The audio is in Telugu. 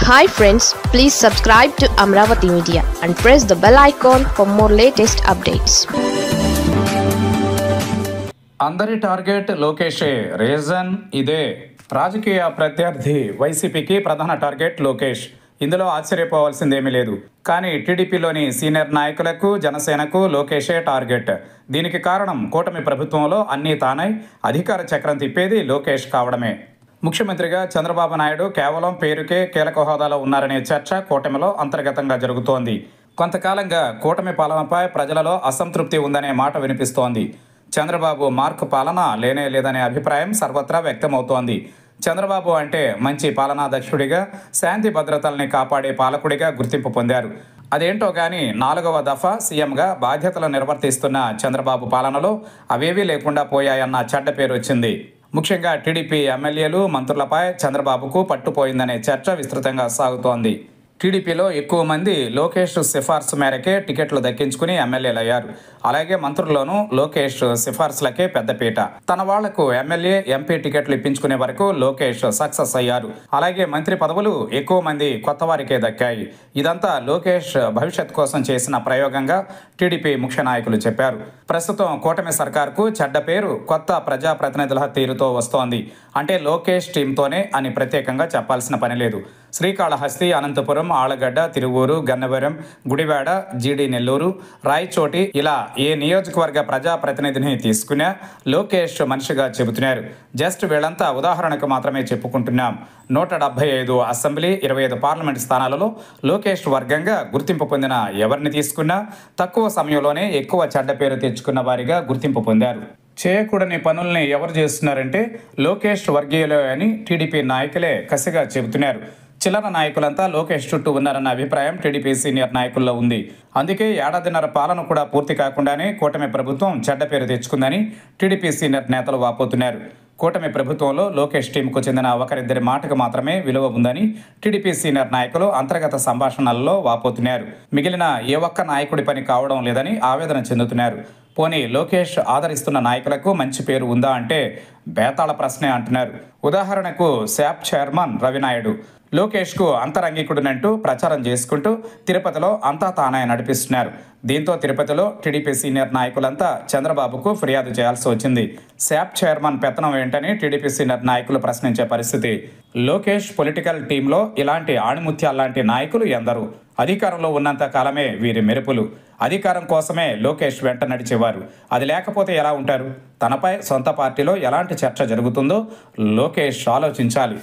Hi friends, please subscribe to Amravati Media and press the bell icon for more latest updates. అందరి టార్గెట్ లోకేషే. రీజన్ ఇదే. రాజకీయ ప్రత్యర్థి వైసీపీకి ప్రధాన టార్గెట్ లోకేష్. ఇందులో ఆశ్చర్యపోవాల్సిందేమీ లేదు. కానీ టీడీపీలోని సీనియర్ నాయకులకు, జనసేనకు లోకేషే టార్గెట్. దీనికి కారణం కూటమి ప్రభుత్వంలో అన్నీ తానై అధికార చక్రం తిప్పేది లోకేష్ కావడమే. ముఖ్యమంత్రిగా చంద్రబాబు నాయుడు కేవలం పేరుకే కీలక హోదాలో ఉన్నారనే చర్చ కూటమిలో అంతర్గతంగా జరుగుతోంది. కొంతకాలంగా కూటమి పాలనపై ప్రజలలో అసంతృప్తి ఉందనే మాట వినిపిస్తోంది. చంద్రబాబు మార్క్ పాలన లేనే లేదనే అభిప్రాయం సర్వత్రా వ్యక్తమవుతోంది. చంద్రబాబు అంటే మంచి పాలనా దక్షుడిగా, శాంతి భద్రతల్ని కాపాడే పాలకుడిగా గుర్తింపు పొందారు. అదేంటో కానీ 4వ దఫా సీఎంగా బాధ్యతలు నిర్వర్తిస్తున్న చంద్రబాబు పాలనలో అవేవీ లేకుండా పోయాయన్న చెడ్డ పేరు వచ్చింది. ముఖ్యంగా టీడీపీ ఎమ్మెల్యేలు, మంత్రులపై చంద్రబాబుకు పట్టుపోయిందనే చర్చ విస్తృతంగా సాగుతోంది. టీడీపీలో ఎక్కువ మంది లోకేష్ సిఫార్సు మేరకే టికెట్లు దక్కించుకుని ఎమ్మెల్యేలయ్యారు. అలాగే మంత్రుల్లోనూ లోకేష్ సిఫార్సులకే పెద్దపీట. తన వాళ్లకు ఎమ్మెల్యే, ఎంపీ టికెట్లు ఇప్పించుకునే వరకు లోకేష్ సక్సెస్ అయ్యారు. అలాగే మంత్రి పదవులు ఎక్కువ మంది కొత్త వారికే దక్కాయి. ఇదంతా లోకేష్ భవిష్యత్ కోసం చేసిన ప్రయోగంగా టీడీపీ ముఖ్య నాయకులు చెప్పారు. ప్రస్తుతం కూటమి సర్కార్కు చెడ్డ పేరు కొత్త ప్రజాప్రతినిధుల తీరుతో వస్తోంది. అంటే లోకేష్ టీంతోనే అని ప్రత్యేకంగా చెప్పాల్సిన పని లేదు. శ్రీకాళహస్తి, అనంతపురం, ఆళ్లగడ్డ, తిరువూరు, గన్నవరం, గుడివాడ, జీడి నెల్లూరు, రాయచోటి ఇలా ఏ నియోజకవర్గ ప్రజాప్రతినిధిని తీసుకున్నా లోకేష్ మనిషిగా చెబుతున్నారు. జస్ట్ వీళ్ళంతా ఉదాహరణకు మాత్రమే చెప్పుకుంటున్నాం. 175 అసెంబ్లీ, 25 పార్లమెంట్ స్థానాలలో లోకేష్ వర్గంగా గుర్తింపు పొందిన ఎవరిని తీసుకున్నా తక్కువ సమయంలోనే ఎక్కువ చెడ్డ పేరు తెచ్చుకున్న వారిగా గుర్తింపు పొందారు. చేయకూడని పనుల్ని ఎవరు చేస్తున్నారంటే లోకేష్ వర్గీయులే అని టీడీపీ నాయకులే కసిగా చెబుతున్నారు. చిల్లర నాయకులంతా లోకేష్ చుట్టూ ఉన్నారన్న అభిప్రాయం టీడీపీ సీనియర్ నాయకుల్లో ఉంది. అందుకే ఏడాదిన్నర పాలన కూడా పూర్తి కాకుండానే కూటమి ప్రభుత్వం చెడ్డ పేరు తెచ్చుకుందని టీడీపీ సీనియర్ నేతలు వాపోతున్నారు. కూటమి ప్రభుత్వంలో లోకేష్ టీంకు చెందిన ఒకరిద్దరి మాటకు మాత్రమే విలువ ఉందని టీడీపీ సీనియర్ నాయకులు అంతర్గత సంభాషణల్లో వాపోతున్నారు. మిగిలిన ఏ ఒక్క నాయకుడి పని కావడం లేదని ఆవేదన చెందుతున్నారు. పోనీ లోకేష్ ఆదరిస్తున్న నాయకులకు మంచి పేరు ఉందా అంటే బేతాళ ప్రశ్నే అంటున్నారు. ఉదాహరణకు శాప్ చైర్మన్ రవినాయుడు లోకేష్కు అంతరంగికుడినంటూ ప్రచారం చేసుకుంటూ తిరుపతిలో అంతా తానే నడిపిస్తున్నారు. దీంతో తిరుపతిలో టీడీపీ సీనియర్ నాయకులంతా చంద్రబాబుకు ఫిర్యాదు చేయాల్సి వచ్చింది. శాప్ చైర్మన్ పెత్తనం ఏంటని టీడీపీ సీనియర్ నాయకులు ప్రశ్నించే పరిస్థితి. లోకేష్ పొలిటికల్ టీంలో ఇలాంటి ఆణిముత్యాల్లాంటి నాయకులు ఎందరు? అధికారంలో ఉన్నంత కాలమే వీరి మెరుపులు. అధికారం కోసమే లోకేష్ వెంట నడిచేవారు. అది లేకపోతే ఎలా ఉంటారు? తనపై సొంత పార్టీలో ఎలాంటి చర్చ జరుగుతుందో లోకేష్ ఆలోచించాలి.